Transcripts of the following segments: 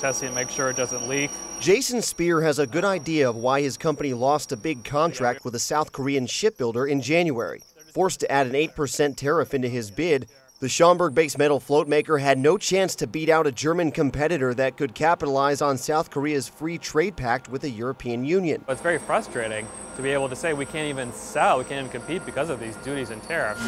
testing it, make sure it doesn't leak. Jason Spear has a good idea of why his company lost a big contract with a South Korean shipbuilder in January. Forced to add an 8% tariff into his bid, the Schaumburg-based metal float maker had no chance to beat out a German competitor that could capitalize on South Korea's free trade pact with the European Union. It's very frustrating to be able to say we can't even sell, we can't even compete because of these duties and tariffs.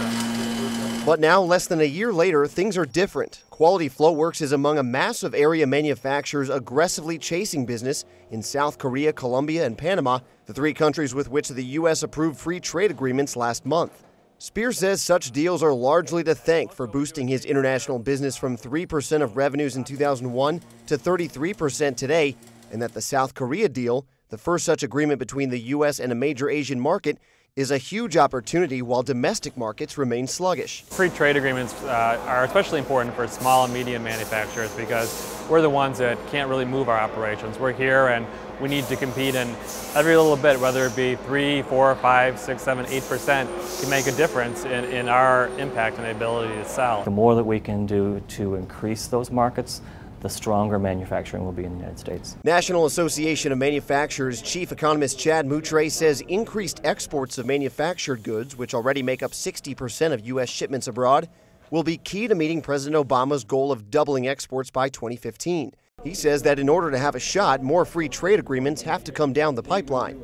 But now, less than a year later, things are different. Quality Floatworks is among a massive area manufacturers aggressively chasing business in South Korea, Colombia, and Panama, the three countries with which the U.S. approved free trade agreements last month. Spear says such deals are largely to thank for boosting his international business from 3% of revenues in 2001 to 33% today, and that the South Korea deal, the first such agreement between the U.S. and a major Asian market, is a huge opportunity while domestic markets remain sluggish. Free trade agreements are especially important for small and medium manufacturers because we're the ones that can't really move our operations. We're here and we need to compete, and every little bit, whether it be 3, 4, 5, 6, 7, 8%, can make a difference in our impact and ability to sell. The more that we can do to increase those markets, the stronger manufacturing will be in the United States. National Association of Manufacturers Chief Economist Chad Moutre says increased exports of manufactured goods, which already make up 60% of U.S. shipments abroad, will be key to meeting President Obama's goal of doubling exports by 2015. He says that in order to have a shot, more free trade agreements have to come down the pipeline.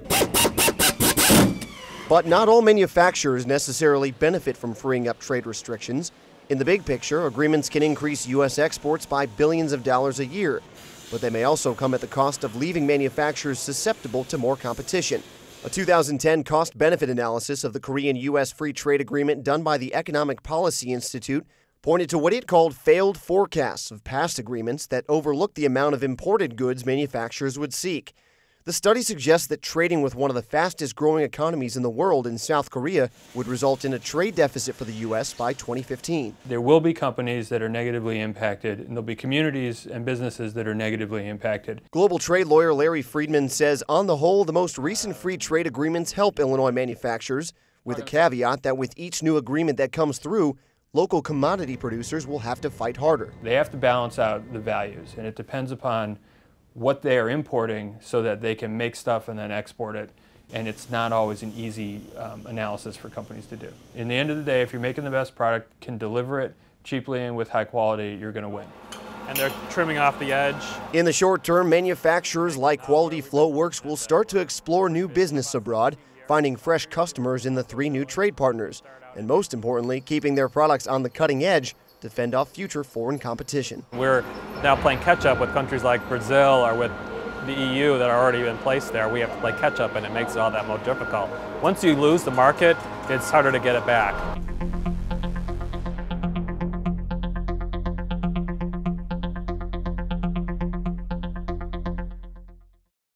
But not all manufacturers necessarily benefit from freeing up trade restrictions. In the big picture, agreements can increase U.S. exports by billions of dollars a year, but they may also come at the cost of leaving manufacturers susceptible to more competition. A 2010 cost-benefit analysis of the Korean-U.S. Free Trade Agreement done by the Economic Policy Institute pointed to what it called failed forecasts of past agreements that overlooked the amount of imported goods manufacturers would seek. The study suggests that trading with one of the fastest-growing economies in the world in South Korea would result in a trade deficit for the U.S. by 2015. There will be companies that are negatively impacted, and there'll be communities and businesses that are negatively impacted. Global trade lawyer Larry Friedman says, on the whole, the most recent free trade agreements help Illinois manufacturers, with a caveat that with each new agreement that comes through, local commodity producers will have to fight harder. They have to balance out the values, and it depends upon what they are importing so that they can make stuff and then export it. And it's not always an easy analysis for companies to do. In the end of the day, if you're making the best product, can deliver it cheaply and with high quality, you're going to win. And they're trimming off the edge. In the short term, manufacturers like Quality Floatworks will start to explore new business abroad, finding fresh customers in the three new trade partners, and most importantly, keeping their products on the cutting edge to fend off future foreign competition. We're now playing catch-up with countries like Brazil or with the EU that are already in place there. We have to play catch-up, and it makes it all that more difficult. Once you lose the market, it's harder to get it back.